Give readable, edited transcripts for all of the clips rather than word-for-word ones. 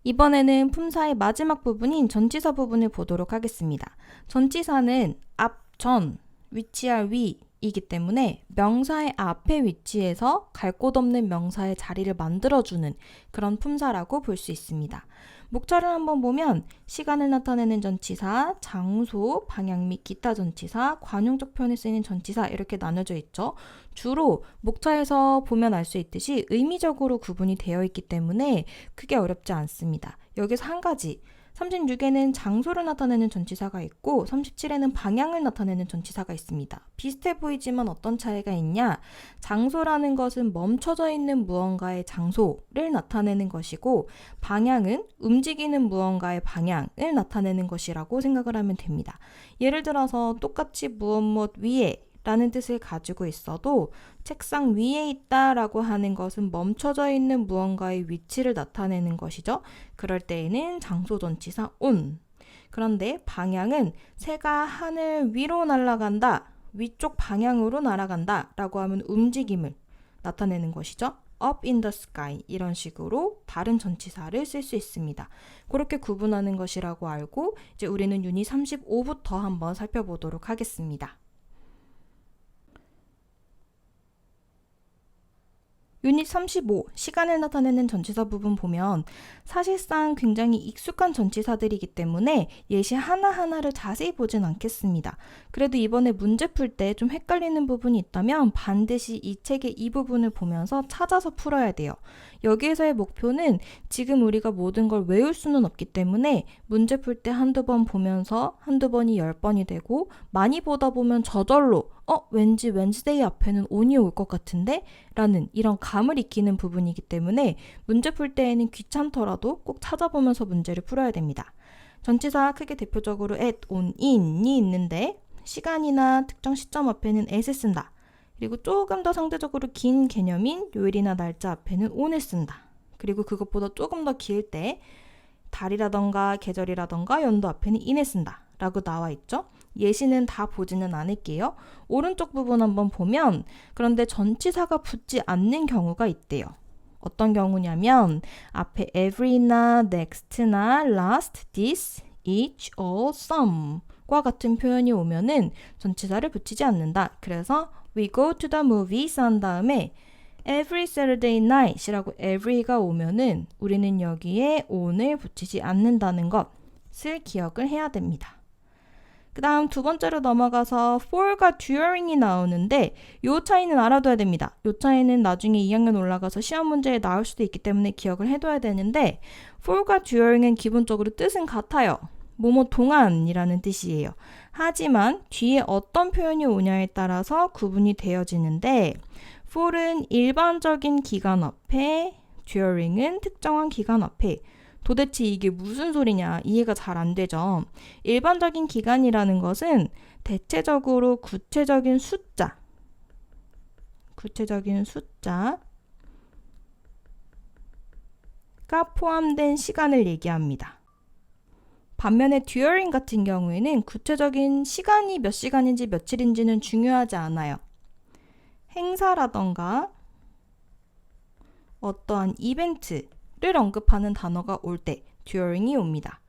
이번에는 품사의 마지막 부분인 전치사 부분을 보도록 하겠습니다. 전치사는 앞, 전, 위치할 위이기 때문에 명사의 앞에 위치해서 갈 곳 없는 명사의 자리를 만들어주는 그런 품사라고 볼 수 있습니다. 목차를 한번 보면 시간을 나타내는 전치사, 장소, 방향 및 기타 전치사, 관용적 표현에 쓰이는 전치사 이렇게 나눠져 있죠. 주로 목차에서 보면 알 수 있듯이 의미적으로 구분이 되어 있기 때문에 크게 어렵지 않습니다. 여기서 한 가지, 36에는 장소를 나타내는 전치사가 있고 37에는 방향을 나타내는 전치사가 있습니다. 비슷해 보이지만 어떤 차이가 있냐? 장소라는 것은 멈춰져 있는 무언가의 장소를 나타내는 것이고 방향은 움직이는 무언가의 방향을 나타내는 것이라고 생각을 하면 됩니다. 예를 들어서 똑같이 무엇 위에 라는 뜻을 가지고 있어도 책상 위에 있다 라고 하는 것은 멈춰져 있는 무언가의 위치를 나타내는 것이죠. 그럴 때에는 장소 전치사 on. 그런데 방향은 새가 하늘 위로 날아간다, 위쪽 방향으로 날아간다 라고 하면 움직임을 나타내는 것이죠. up in the sky 이런 식으로 다른 전치사를 쓸 수 있습니다. 그렇게 구분하는 것이라고 알고 이제 우리는 유닛 35부터 한번 살펴보도록 하겠습니다. 유닛 35, 시간을 나타내는 전치사 부분 보면 사실상 굉장히 익숙한 전치사들이기 때문에 예시 하나하나를 자세히 보진 않겠습니다. 그래도 이번에 문제 풀 때 좀 헷갈리는 부분이 있다면 반드시 이 책의 이 부분을 보면서 찾아서 풀어야 돼요. 여기에서의 목표는 지금 우리가 모든 걸 외울 수는 없기 때문에 문제 풀 때 한두 번 보면서 한두 번이 10번이 되고 많이 보다 보면 저절로 왠지 웬즈데이 앞에는 on이 올 것 같은데? 라는 이런 감을 익히는 부분이기 때문에 문제 풀 때에는 귀찮더라도 꼭 찾아보면서 문제를 풀어야 됩니다. 전치사 크게 대표적으로 at, on, in이 있는데 시간이나 특정 시점 앞에는 at을 쓴다. 그리고 조금 더 상대적으로 긴 개념인 요일이나 날짜 앞에는 on을 쓴다. 그리고 그것보다 조금 더 길 때 달이라던가 계절이라던가 연도 앞에는 in을 쓴다. 라고 나와 있죠. 예시는 다 보지는 않을게요. 오른쪽 부분 한번 보면 그런데 전치사가 붙지 않는 경우가 있대요. 어떤 경우냐면 앞에 every나 next나 last, this, each, all, some과 같은 표현이 오면은 전치사를 붙이지 않는다. 그래서 we go to the movies 한 다음에 every Saturday night이라고 every가 오면은 우리는 여기에 on을 붙이지 않는다는 것을 기억을 해야 됩니다. 그 다음 두 번째로 넘어가서 for과 during이 나오는데 이 차이는 알아둬야 됩니다. 이 차이는 나중에 2학년 올라가서 시험 문제에 나올 수도 있기 때문에 기억을 해둬야 되는데 for과 during은 기본적으로 뜻은 같아요. 뭐뭐 동안이라는 뜻이에요. 하지만 뒤에 어떤 표현이 오냐에 따라서 구분이 되어지는데 for은 일반적인 기간 앞에, during은 특정한 기간 앞에. 도대체 이게 무슨 소리냐 이해가 잘 안 되죠. 일반적인 기간이라는 것은 대체적으로 구체적인 숫자가 포함된 시간을 얘기합니다. 반면에 during 같은 경우에는 구체적인 시간이 몇 시간인지 며칠인지는 중요하지 않아요. 행사라던가 어떠한 이벤트를 언급하는 단어가 올 때 during이 옵니다.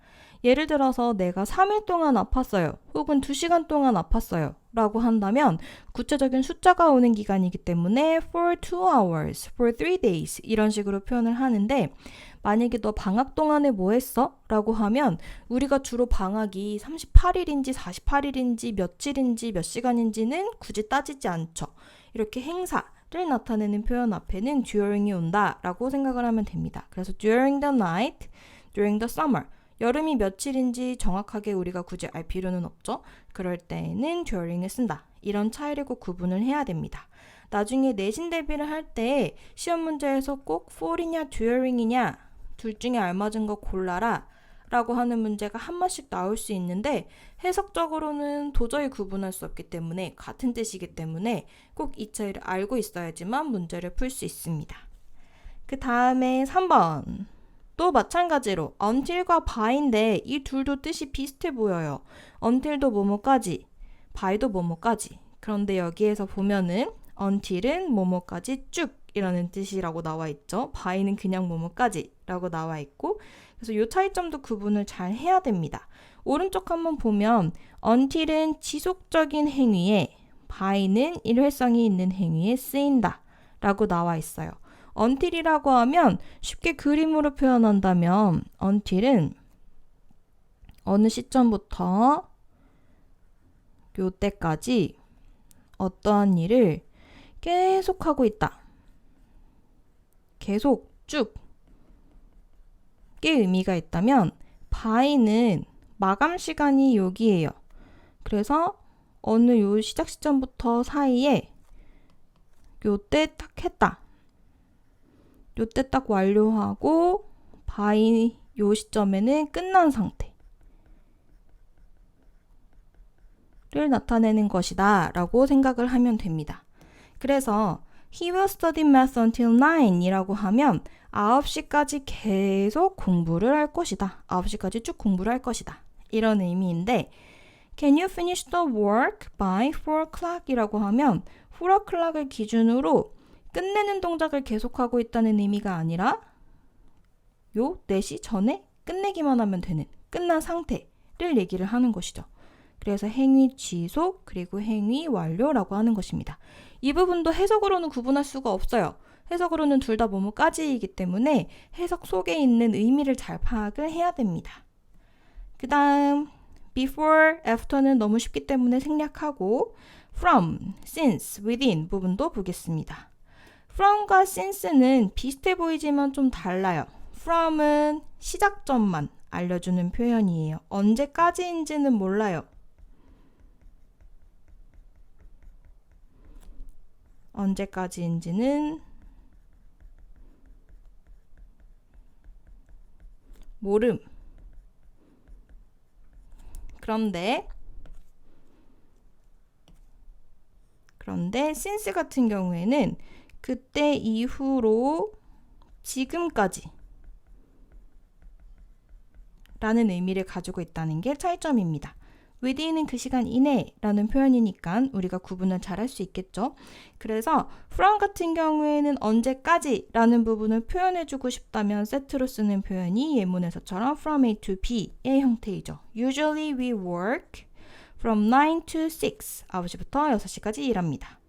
예를 들어서 내가 3일 동안 아팠어요. 혹은 2시간 동안 아팠어요. 라고 한다면 구체적인 숫자가 오는 기간이기 때문에 for 2 hours, for 3 days 이런 식으로 표현을 하는데 만약에 너 방학 동안에 뭐 했어? 라고 하면 우리가 주로 방학이 38일인지 48일인지 며칠인지 몇 시간인지는 굳이 따지지 않죠. 이렇게 행사를 나타내는 표현 앞에는 during이 온다 라고 생각을 하면 됩니다. 그래서 during the night, during the summer 여름이 며칠인지 정확하게 우리가 굳이 알 필요는 없죠. 그럴 때에는 during을 쓴다. 이런 차이를 꼭 구분을 해야 됩니다. 나중에 내신 대비를 할 때 시험 문제에서 꼭 for이냐 during이냐 둘 중에 알맞은 거 골라라 라고 하는 문제가 한 번씩 나올 수 있는데 해석적으로는 도저히 구분할 수 없기 때문에 같은 뜻이기 때문에 꼭 이 차이를 알고 있어야지만 문제를 풀 수 있습니다. 그 다음에 3번 또 마찬가지로 until과 by인데 이 둘도 뜻이 비슷해 보여요. until도 뭐뭐까지, by도 뭐뭐까지. 그런데 여기에서 보면은 until은 뭐뭐까지 쭉 이라는 뜻이라고 나와 있죠. by는 그냥 뭐뭐까지 라고 나와 있고, 그래서 이 차이점도 구분을 잘 해야 됩니다. 오른쪽 한번 보면 until은 지속적인 행위에, by는 일회성이 있는 행위에 쓰인다 라고 나와 있어요. until이라고 하면 쉽게 그림으로 표현한다면 until은 어느 시점부터 요때까지 어떠한 일을 계속하고 있다. 계속 쭉 게 의미가 있다면 by는 마감 시간이 여기에요. 그래서 어느 요 시작 시점부터 사이에 요때 딱 했다. 요때 딱 완료하고 by 요 시점에는 끝난 상태를 나타내는 것이다 라고 생각을 하면 됩니다. 그래서 He will study math until 9 이라고 하면 9시까지 계속 공부를 할 것이다. 9시까지 쭉 공부를 할 것이다. 이런 의미인데 Can you finish the work by 4 o'clock? 이라고 하면 4 o'clock을 기준으로 끝내는 동작을 계속하고 있다는 의미가 아니라 요 4시 전에 끝내기만 하면 되는 끝난 상태를 얘기를 하는 것이죠. 그래서 행위 지속 그리고 행위 완료라고 하는 것입니다. 이 부분도 해석으로는 구분할 수가 없어요. 해석으로는 둘 다 뭐뭐까지이기 때문에 해석 속에 있는 의미를 잘 파악을 해야 됩니다. 그 다음 before, after는 너무 쉽기 때문에 생략하고 from, since, within 부분도 보겠습니다. from과 since는 비슷해 보이지만 좀 달라요. from은 시작점만 알려주는 표현이에요. 언제까지인지는 몰라요. 언제까지인지는 모름. 그런데 since 같은 경우에는 그때 이후로 지금까지 라는 의미를 가지고 있다는 게 차이점입니다. within은 그 시간 이내라는 표현이니까 우리가 구분을 잘 할 수 있겠죠. 그래서 from 같은 경우에는 언제까지 라는 부분을 표현해주고 싶다면 set로 쓰는 표현이 예문에서처럼 from A to B의 형태이죠. Usually we work from 9 to 6, 9시부터 6시까지 일합니다.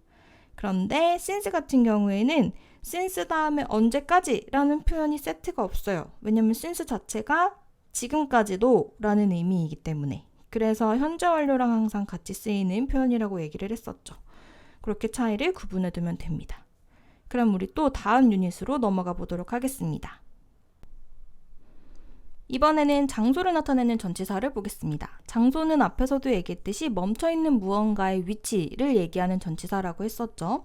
그런데 since 같은 경우에는 since 다음에 언제까지 라는 표현이 set가 없어요. 왜냐면 since 자체가 지금까지도 라는 의미이기 때문에. 그래서 현재 완료랑 항상 같이 쓰이는 표현이라고 얘기를 했었죠. 그렇게 차이를 구분해 두면 됩니다. 그럼 우리 또 다음 유닛으로 넘어가 보도록 하겠습니다. 이번에는 장소를 나타내는 전치사를 보겠습니다. 장소는 앞에서도 얘기했듯이 멈춰있는 무언가의 위치를 얘기하는 전치사라고 했었죠.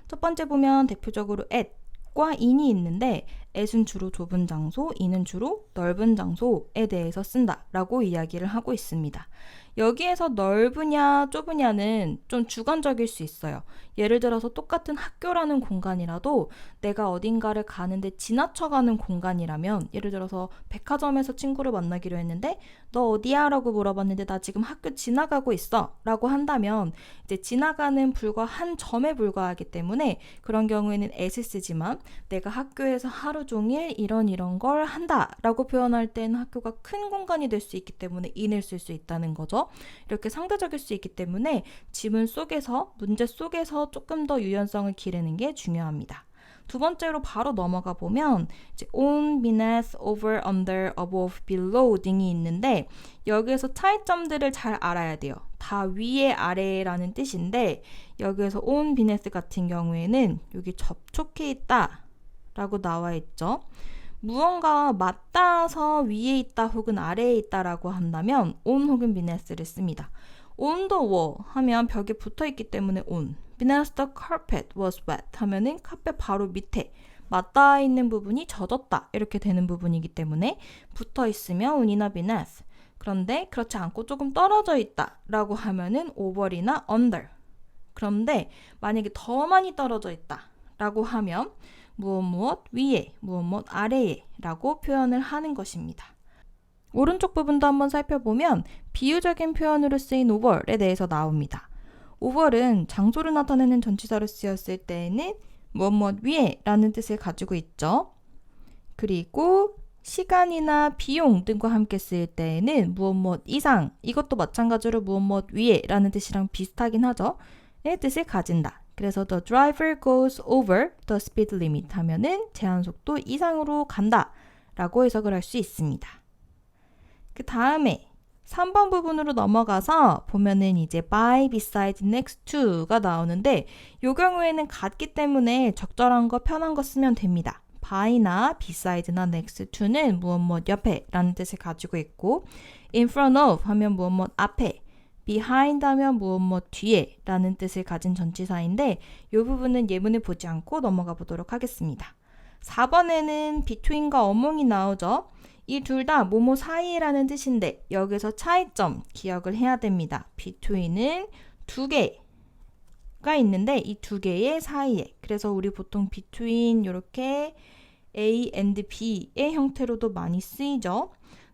첫 번째 보면 대표적으로 at과 in이 있는데 at은 주로 좁은 장소, in은 주로 넓은 장소에 대해서 쓴다라고 이야기를 하고 있습니다. 여기에서 넓으냐 좁으냐는 좀 주관적일 수 있어요. 예를 들어서 똑같은 학교라는 공간이라도 내가 어딘가를 가는데 지나쳐가는 공간이라면, 예를 들어서 백화점에서 친구를 만나기로 했는데 너 어디야? 라고 물어봤는데 나 지금 학교 지나가고 있어 라고 한다면 이제 지나가는 불과 한 점에 불과하기 때문에 그런 경우에는 at을 쓰지만 내가 학교에서 하루 종일 이런 걸 한다 라고 표현할 때는 학교가 큰 공간이 될 수 있기 때문에 in을 쓸 수 있다는 거죠. 이렇게 상대적일 수 있기 때문에 지문 속에서, 문제 속에서 조금 더 유연성을 기르는 게 중요합니다. 두 번째로 바로 넘어가 보면 이제 on, beneath, over, under, above, below 등이 있는데 여기에서 차이점들을 잘 알아야 돼요. 다 위에 아래라는 뜻인데 여기에서 on, beneath 같은 경우에는 여기 접촉해 있다 라고 나와 있죠. 무언가와 맞닿아서 위에 있다 혹은 아래에 있다라고 한다면 on 혹은 beneath를 씁니다. on the wall 하면 벽에 붙어 있기 때문에 on. beneath the carpet was wet 하면은 카펫 바로 밑에 맞닿아 있는 부분이 젖었다 이렇게 되는 부분이기 때문에 붙어 있으면 on이나 beneath. 그런데 그렇지 않고 조금 떨어져 있다라고 하면은 over이나 under. 그런데 만약에 더 많이 떨어져 있다라고 하면 무엇 위에, 무엇 아래에 라고 표현을 하는 것입니다. 오른쪽 부분도 한번 살펴보면 비유적인 표현으로 쓰인 over에 대해서 나옵니다. over은 장소를 나타내는 전치사로 쓰였을 때에는 무엇 위에 라는 뜻을 가지고 있죠. 그리고 시간이나 비용 등과 함께 쓰일 때에는 무엇 이상, 이것도 마찬가지로 무엇 위에 라는 뜻이랑 비슷하긴 하죠. 의 뜻을 가진다. 그래서 the driver goes over the speed limit 하면은 제한속도 이상으로 간다 라고 해석을 할 수 있습니다. 그 다음에 3번 부분으로 넘어가서 보면은 이제 by, beside, next to가 나오는데 이 경우에는 같기 때문에 적절한 거, 편한 거 쓰면 됩니다. by나 beside나 next to는 무엇 옆에 라는 뜻을 가지고 있고 in front of 하면 무엇 앞에, behind 하면 무엇 뒤에 라는 뜻을 가진 전치사인데 이 부분은 예문을 보지 않고 넘어가 보도록 하겠습니다. 4번에는 between과 among이 나오죠. 이 둘 다 뭐뭐 사이라는 뜻인데 여기서 차이점 기억을 해야 됩니다. between은 두 개가 있는데 이 두 개의 사이에, 그래서 우리 보통 between 이렇게 A and B의 형태로도 많이 쓰이죠.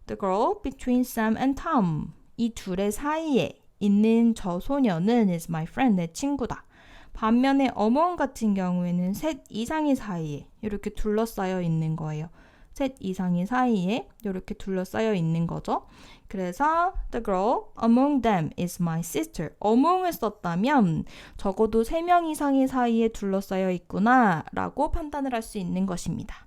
The girl between Sam and Tom. 이 둘의 사이에 있는 저 소녀는 is my friend, 내 친구다. 반면에 among 같은 경우에는 셋 이상의 사이에 이렇게 둘러싸여 있는 거예요. 셋 이상의 사이에 이렇게 둘러싸여 있는 거죠. 그래서 the girl among them is my sister. among을 썼다면 적어도 3명 이상의 사이에 둘러싸여 있구나 라고 판단을 할 수 있는 것입니다.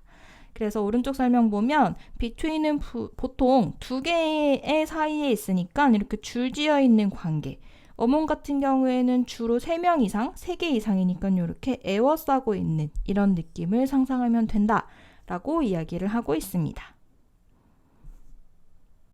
그래서 오른쪽 설명 보면 between은 보통 두 개의 사이에 있으니까 이렇게 줄지어 있는 관계. among 같은 경우에는 주로 3명 이상, 3개 이상이니까 이렇게 에워싸고 있는 이런 느낌을 상상하면 된다 라고 이야기를 하고 있습니다.